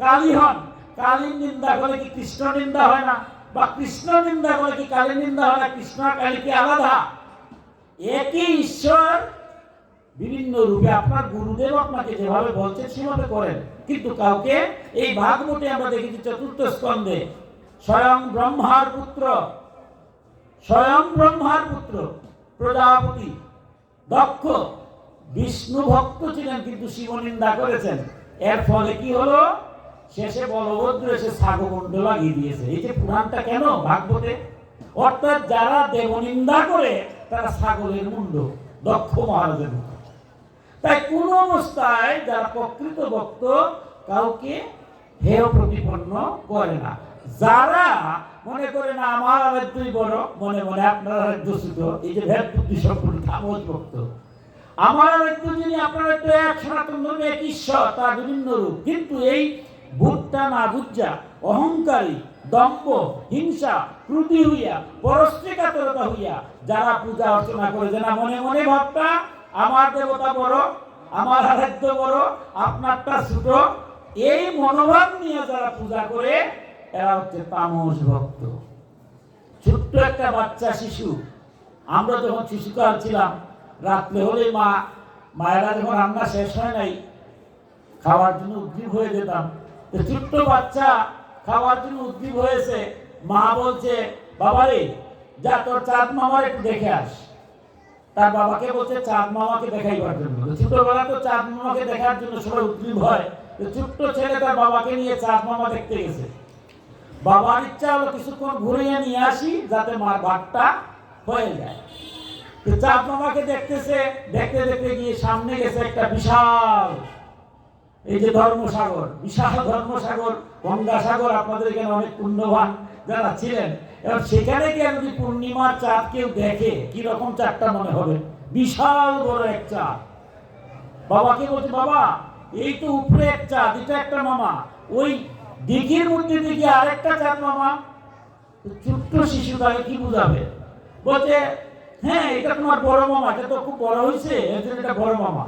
কালী হন। কালীর নিন্দা করলে কি কৃষ্ণ নিন্দা হয় না? বা কৃষ্ণ নিন্দা করলে কি কালী নিন্দা হয় না? কৃষ্ণ আর কালী কি আলাদা? একই ঈশ্বর বিভিন্ন রূপে। আপনার গুরুদেব আপনাকে যেভাবে বলছে সেভাবে করেন, কিন্তু কাউকে এই ভাগবতে আমরা দেখেছি চতুর্থ স্কন্ধে স্বয়ং ব্রহ্মার পুত্র প্রজাপতি দক্ষ বিষ্ণু ভক্ত ছিলেন, কিন্তু শিব নিন্দা করেছেন। এর ফলে কি হলো? শেষে বলভদ্র এসে ছাগমুণ্ড লাগিয়ে দিয়েছে। এই যে পুরাণটা কেন ভাগবতে, অর্থাৎ যারা দেবনিন্দা করে তারা ছাগলের মুন্ড, দক্ষ মহারাজের মতো। তাই কোন অবস্থায় যারা প্রকৃত ভক্ত কাউকে হেয় প্রতিপন্ন করে না। যারা মনে করে না আমার আরাধ্যই বড়, মনে মনে আপনার আরাধ্য ছোট, এই যে ভেদ বুদ্ধি সম্পূর্ণ তামস ভক্ত। আমার আরাধ্য যিনি, আপনার আরাধ্য এক, সনাতন ধর্মে এক ঈশ্বর, তার বিভিন্ন রূপ। কিন্তু এই ভূতটা না বুঝা অহংকারী, দম্ভ, হিংসা, ক্রুদ্ধি হইয়া, পরশ্রীকাতরতা হইয়া যারা পূজা অর্চনা করে যে না মনে মনে ভাবটা আমার দেবতা বড়, আমার আরাধ্য বড়, আপনারটা ছোট, এই মনোভাব নিয়ে যারা পূজা করে এরা হচ্ছে তামস ভক্ত। ছোট্ট একটা বাচ্চা শিশু, আমরা যখন শিশুকাল ছিলাম, রাত্রে হলে মায়েরা যখন রান্না শেষ হয় নাই খাওয়ার জন্য উদ্গ্রীব হয়ে যেতাম। তো ছোট্ট বাচ্চা খাওয়ার জন্য উদ্গ্রীব হয়েছে, মা বলছে বাবারে যা তোর চাঁদ মামার একটু দেখে আস। তার বাবাকে বলছে চাঁদ মামাকে দেখাইবার জন্য। ছোটবেলা তো চাঁদ মামাকে দেখার জন্য সবাই উদ্গ্রীব হয়। ছোট্ট ছেলে তার বাবাকে নিয়ে চাঁদ মামা দেখতে গেছে। বাবার ইচ্ছা হলো কিছুক্ষণ ঘুরিয়ে নিয়ে আসি যাতে মার ভাতটা হয়ে যায়। চাঁদ মামাকে দেখতেছে, দেখতে দেখতে গিয়ে সামনে গেছে একটা বিশাল, এই যে ধর্মসাগর, বিশাল ধর্মসাগর, গঙ্গাসাগর। আপনাদের এখানে অনেক পুণ্যবান যারা ছিলেন, এবার সেখানে গিয়ে যদি পূর্ণিমার চাঁদ কেউ দেখে কি রকম চাঁদটা মনে হবে? বিশাল বড় এক চাঁদ। বাবাকে বলছে বাবা এই তো উপরে এক চাঁদ, এটা একটা মামা, ওই দিঘির মধ্যে দেখি আরেকটা চাঁদ মামা। ছোট্ট শিশু তাকে কি বুঝাবে? বলছে হ্যাঁ এটা তোমার বড় মামা, এটা তো খুব বড় হয়েছে, এর জন্য এটা বড় মামা।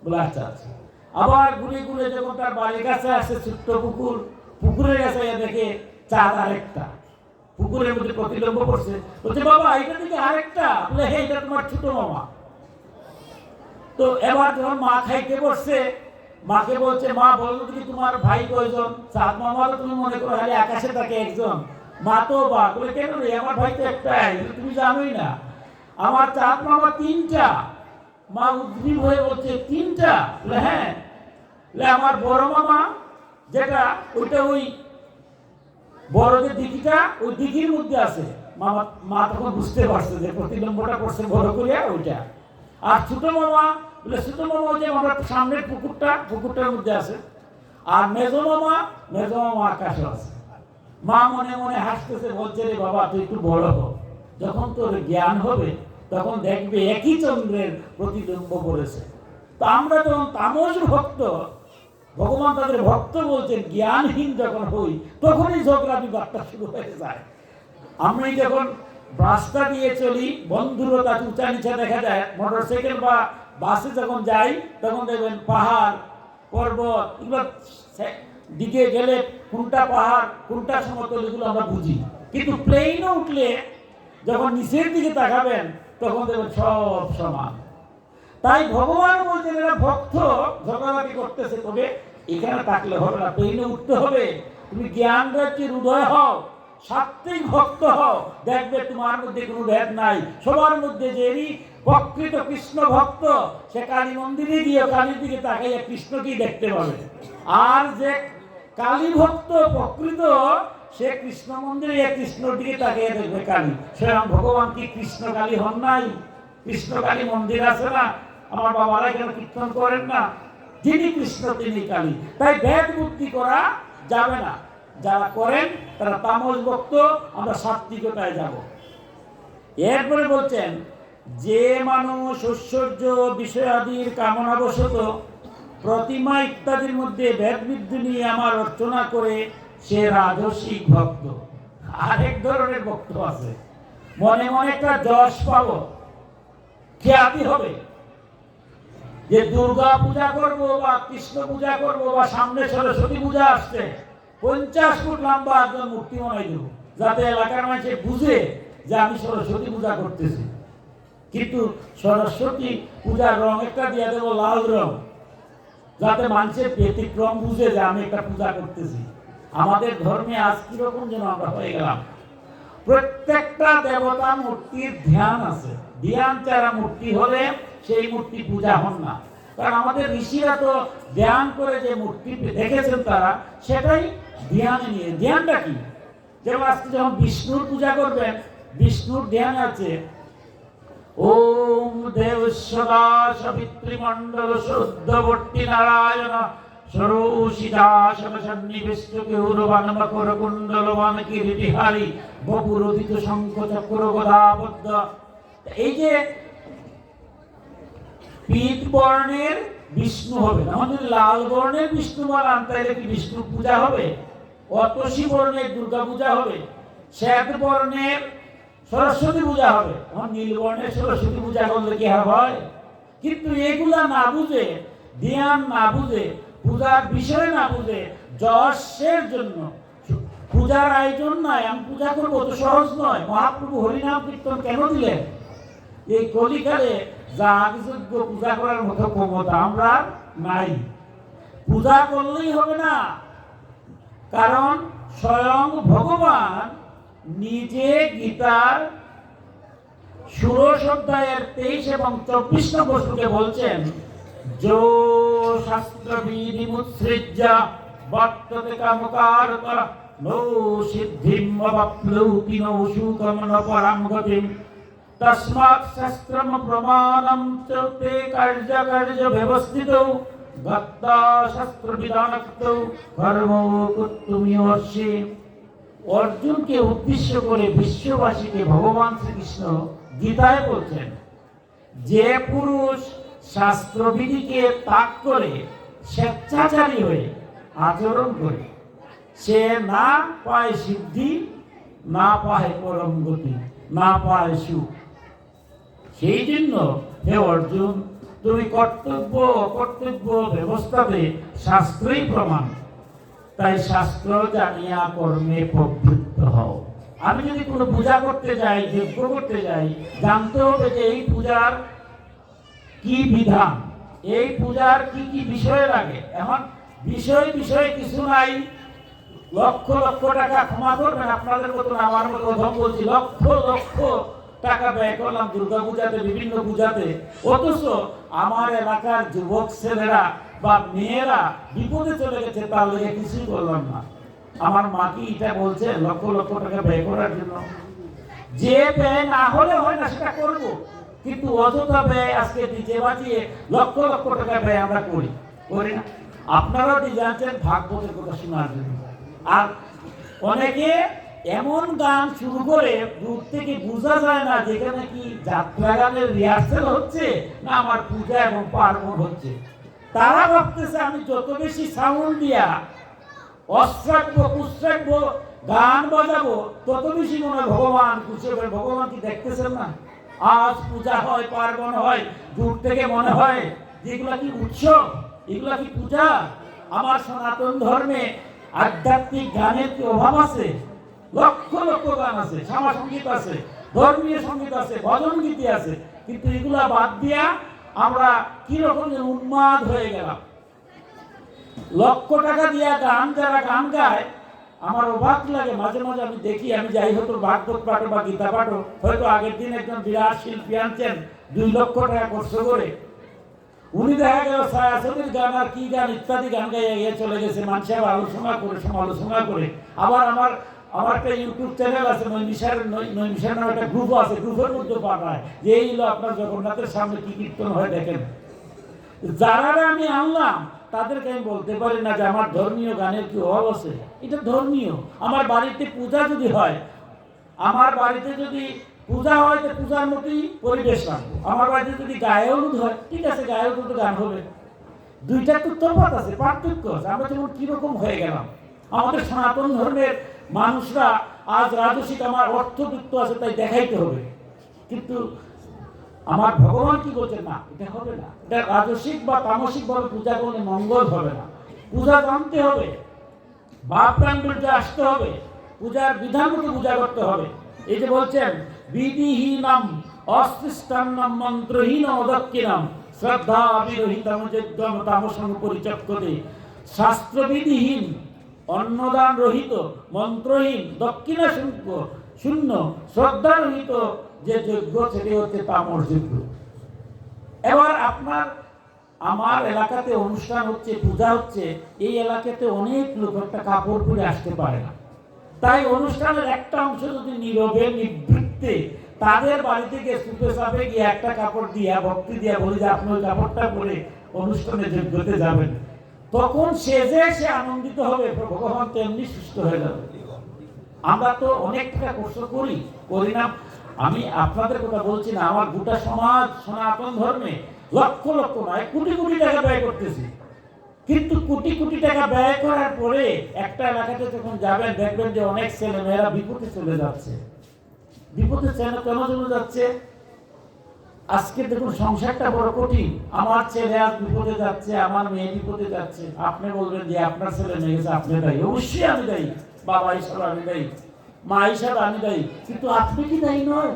বলে আচ্ছা আচ্ছা। আবার ঘুরে ঘুরে যখন তার বাড়ির কাছে আসে, ছোট্ট পুকুর, পুকুরের কাছে দেখে চাঁদ আরেকটা, পুকুরের মধ্যে প্রতিলম্ব করছে। বলছে বাবা এটা থেকে আরেকটা। বলে হ্যাঁ এটা তোমার ছোট মামা। তো এবার যখন মা খাইতে বসছে, মাকে বলছে মা বলো কি তোমার ভাই কয়জন? চাঁদ মামারও তুমি মনে করো খালি আকাশে থাকে একজন। মা তো বা বলে কেন রে, আমার ভাই তো একটাই, তুমি জানোই না আমার চাঁদ মামা তিনটা। মা উদ্গ্রীব হয়ে বলছে তিনটা? বলে হ্যাঁ। আমার বড় মামা যেটা, ওইটা ওই বড় যে দিঘিটা, ওই দিঘির মধ্যে আছে। মা তখন বুঝতে পারছে যে প্রতিলম্বটা করছে বড় করিয়া ওইটা। আর ছোট মামা বলে ছোট মামা যে আমরা সামনের পুকুরটার মধ্যে আছে। আর মেজো মামা আকাশে আছে। মা মনে মনে হাসতেছে, বলছে রে বাবা তুই একটু বড় হ, যখন তোর জ্ঞান হবে তখন দেখবে একই চন্দ্রের প্রতিবিম্ব করেছে। তো আমরা যখন তামস ভক্ত, ভগবান তাদের ভক্ত বলছেন, জ্ঞানহীন যখন হই তখনই ঝগড়া বিবাদটা শুরু হয়ে যায়। আমি যখন রাস্তা দিয়ে চলি, বন্ধুরও তাকে উঁচা নিচা দেখা যায়, মোটরসাইকেল বা বাসে যখন যাই তখন দেখবেন পাহাড় পর্বত এগুলো দিকে গেলে কোনটা পাহাড় কোনটা সমতল এগুলো আমরা বুঝি। কিন্তু প্লেনে উঠলে যখন নিচের দিকে তাকাবেন তখন দেখবেন সব সমান। তাই ভগবান বলছেন এরা ভক্ত ঝগড়াঝাটি করতেছে, তবে এখানে থাকলে হবে না, প্লেনে উঠতে হবে। তুমি জ্ঞান রাজ্যের উদয় হও, সাত্বিক ভক্ত হও, দেখবে তোমার মধ্যে কোনো ভেদ নাই। সবার মধ্যে যে প্রকৃত কৃষ্ণ ভক্ত, সে কালী মন্দিরে গিয়ে কালীর দিকে তাকাইয়া কৃষ্ণকেই দেখতে পাবে। আর যে কালী ভক্ত প্রকৃত, সে কৃষ্ণ মন্দিরে কৃষ্ণর দিকে তাকিয়ে দেখবে কালী। স্বয়ং ভগবান কি কৃষ্ণ কালী হন নাই? কৃষ্ণ কালী মন্দির আছে না? আমার বাবারা কেন কীর্তন করেন না? যিনি কৃষ্ণ তিনি কালী। তাই ভেদ বুদ্ধি করা যাবে না। যারা করেন তারা তামস ভক্ত, আমরা সাত্বিকতায় যাব। এরপরে বলছেন যে মানুষ ঐশ্বর্য বিষয়াদির কামনাবশত প্রতিমা ইত্যাদির মধ্যে ভেদ বিদ্যু নিয়ে আমার অর্চনা করে, সে রাজসিক ভক্ত। আরেক ধরনের ভক্ত আছে, মনে মনে একটা যশ পাবো, খ্যাতি হবে, যে দুর্গা পূজা করব বা কৃষ্ণ পূজা করব বা সামনে সরস্বতী পূজা আসছে 50 ফুট লম্বা একজন মূর্তি বানাই দেব, যাতে এলাকার মানুষ বুঝে যে আমি সরস্বতী পূজা করতেছি। কিন্তু সরস্বতী পূজার রং একটা দিয়ে দেবো লাল রং, যাতে মানুষের ব্যতিক্রম বুঝে যে আমি একটা পূজা করতেছি। আমাদের ধর্মে আজ কিরকম যেন আমরা হয়ে গেলাম, প্রত্যেকটা দেবতা মূর্তির ধ্যান আছে, ধ্যান ছাড়া মূর্তি হলে সেই মূর্তি পূজা হন না। কারণ আমাদের ঋষিরা তো ধ্যান করে যে মূর্তি দেখেছেন তারা সেটাই ধ্যান নিয়ে। ধ্যানটা কি? যেমন আজকে যখন বিষ্ণুর পূজা করবেন, বিষ্ণুর ধ্যান আছে ওম দেব সদা সবিত্রিমণ্ডল শুদ্ধবর্তী নারায়ণ সরোষিদাসন সন্নিবিষ্ট গৌরবান মকর কুণ্ডলবান কিরীটিহারি বপুরোদিত শঙ্খ চক্র গদাবদ্ধ। এই যে পীত বর্ণের বিষ্ণু হবে, এখন যদি লাল বর্ণের বিষ্ণু বানান তাহলে কি বিষ্ণু পূজা হবে? অতসী বর্ণের দুর্গা পূজা হবে, শ্বেত বর্ণের সরস্বতী পূজা হবে। এখন নীল বর্ণের সরস্বতী পূজা করলে কি হয়? কিন্তু এগুলা না বুঝে, ধ্যান না বুঝে, পূজার বিষয় না বুঝে, যশের জন্য পূজার আয়োজন নাই, আমি পূজা করবো তো সহজ নয়। মহাপ্রভু হরিনাম কীর্তন কেন দিলেন? এই কলিকালে যাগযজ্ঞ পূজা করার মতো ক্ষমতা আমরা নাই। পূজা করলেই হবে না, কারণ স্বয়ং ভগবান নিজে গীতার 16 অধ্যায়ের 23 এবং 24 নম্বর শ্লোকে বলছেন, যো শাস্ত্র বিধি মুৎসৃজ্য বর্ততে কামকারত নো সিদ্ধিম অবাপ্নৌতি নো সুখম ন পরাম গতিম তস্মাৎ শাস্ত্রম প্রমাণম চ তে কার্য কার্য ব্যবস্থিতৌ ভক্তা শাস্ত্র বিধানক্তৌ কর্ম কর্তুমিয়সি। অর্জুনকে উদ্দেশ্য করে বিশ্ববাসীকে ভগবান শ্রীকৃষ্ণ গীতায় বলছেন, যে পুরুষ শাস্ত্রবিধিকে ত্যাগ করে স্বেচ্ছাচারী হয়ে আচরণ করে সে না পায় সিদ্ধি, না পায় পরম গতি, না পায় সুখ। সেই জন্য হে অর্জুন, তুমি কর্তব্য অকর্তব্য ব্যবস্থাতে শাস্ত্রই প্রমাণ, তাই শাস্ত্র জানিয়া কর্মে প্রবৃত্ত হও। আমি যদি কোনো পূজা করতে যাই, যজ্ঞ করতে যাই, জানতে হবে যে এই পূজার কি বিধান, এই পূজার কি কি বিষয় লাগে। এখন বিষয় কিছু নাই, লক্ষ লক্ষ টাকা, ক্ষমা করবেন আপনাদের মতো আমার মতো কথা বলছি, লক্ষ লক্ষ টাকা ব্যয় করলাম দুর্গা পূজাতে, বিভিন্ন পূজাতে, অথচ আমার এলাকার যুবক ছেলেরা বা মেয়েরা বিপদে চলে গেছে, তার লেগে কিছুই করলাম না। আমার মা কি এটা বলছে লক্ষ লক্ষ টাকা ব্যয় করার জন্য? যে ব্যয় না হলে হয় না সেটা করব, কিন্তু অযথা ব্যয় আজকে ডিজে বাজিয়ে লক্ষ লক্ষ টাকা ব্যয় আমরা করি না। আপনারাও জানছেন ভাগবতের কথা শোনার জন্য, আর অনেকে এমন গান শুরু করে দূর থেকে বোঝা যায় না যেখানে কি যাত্রা গানের রিহার্সেল হচ্ছে না আমার পূজা এবং পার্বণ হচ্ছে। তারা ভাবতেছে আমি যত বেশি সাউন্ড দিয়া অশ্রাব্য কুশ্রাব্য গান বাজাবো তত বেশি মনে হয় ভগবান খুশি হবে। ভগবান কি দেখতেছেন না? আজ পূজা হয়, পার্বণ হয়, দূর থেকে মনে হয় যেগুলা কি উৎসব, এগুলা কি পূজা? আমার সনাতন ধর্মে আধ্যাত্মিক গানের কি অভাব আছে? লক্ষ লক্ষ গান আছে, শ্যামা সঙ্গীত আছে, ধর্মীয় সঙ্গীত আছে, ভজন গীতি আছে, কিন্তু এগুলা বাদ দিয়া আমরা কিরকম উন্মাদ হয়ে গেলাম। লক্ষ টাকা দিয়া গান যারা গান গায়, আমার অবাক লাগে মাঝে মাঝে। আমি দেখি, আমি যাই হয়তো ভাগবত পাঠো বা গীতা পাঠো, হয়তো আগের দিন একজন বিরাট শিল্পী আনছেন 2 লক্ষ টাকা খরচ করে, উনি দেখা গেল ছায়াছবির গান আর কি গান ইত্যাদি গান গাইয়ে চলে গেছে। মানুষের আলোচনা করে, সমালোচনা করে। আবার আমার একটা ইউটিউব চ্যানেল আছে, নৈমিষার নামে একটা গ্রুপ আছে, গ্রুপের মধ্যে পাঠায় যে এই হলো আপনার জগন্নাথের সামনে কি কীর্তন হয় দেখেন। যারা আমি আনলাম তাদেরকে আমি বলতে পারি না যে আমার ধর্মীয় গানের কি অভাব আছে। এটা ধর্মীয়। আমার বাড়িতে পূজা যদি হয়, আমার বাড়িতে যদি পূজা হয় তো পূজার মতোই পরিবেশ রাখবো। আমার বাড়িতে যদি গায়ে হলুদ হয়, ঠিক আছে, গায়ে হলুদ গান হবে। দুইটা তো তফাৎ আছে, পার্থক্য আছে। আমরা যেমন কিরকম হয়ে গেলাম। আমাদের সনাতন ধর্মের মানুষরা আজ রাজস্বিক, আমার অর্থযুক্ত আছে তাই দেখাইতে হবে, কিন্তু আমার ভগবান কি বলছেন, না এটা হবে না, এটা রাজসিক বা তামসিক ভাবে পূজা করলে মঙ্গল হবে না। পূজা জানতে হবে, বাপ প্রাণে আসতে হবে, পূজার বিধান মতো পূজা করতে হবে। এই যে বলছেন বিধিহীনম অস্পৃষ্টান্নম মন্ত্রহীন অদক্ষিণম শ্রদ্ধা বিরহিতম যজ্ঞম তামসং পরিচক্ষতে। শাস্ত্রবিধিহীন, অন্নদান রহিত, মন্ত্রহীন, দক্ষিণা শূন্য, শ্রদ্ধা রহিত যে যজ্ঞ সেটি হচ্ছে তামস যজ্ঞ। এবার আমার এলাকাতে অনুষ্ঠান হচ্ছে, পূজা হচ্ছে, এই এলাকাতে অনেক লোক একটা কাপড় পরে আসতে পারে না। তাই অনুষ্ঠানের একটা অংশ যদি নীরবে নিবৃত্তে তাদের বাড়ি থেকে সুপে সাপে গিয়ে একটা কাপড় দিয়া ভক্তি দিয়া বলি যে আপনি ওই কাপড়টা পরে অনুষ্ঠানে যোগ্যতে যাবেন, তখন সে আনন্দিত হবে, ভগবান তেমনি সুস্থ হয়ে যাবে। আমরা তো অনেক টাকা কষ্ট করি না। আমি আপনাদের কথা বলছি না, আমার গোটা সমাজ সনাতন ধর্মে লক্ষ লক্ষ নয় কোটি কোটি টাকা ব্যয় করতেছি। কিন্তু কোটি কোটি টাকা ব্যয় করার পরে একটা এলাকাতে যখন যাবেন দেখবেন যে অনেক ছেলে মেয়েরা বিপদে চলে যাচ্ছে। বিপদে কেন চলে যাচ্ছে? আজকে দেখুন সংসারটা বড় কঠিন। আমার ছেলে আজ বিপদে যাচ্ছে, আমার মেয়ে বিপদে যাচ্ছে। আপনি বলবেন যে আপনার ছেলে মেয়ে গেছে, আপনি দায়ী। অবশ্যই আমি দায়ী, বাবা হিসাবে আমি দায়ী, মা হিসাবে আমি দায়ী, কিন্তু আপনি কি দায়ী নয়?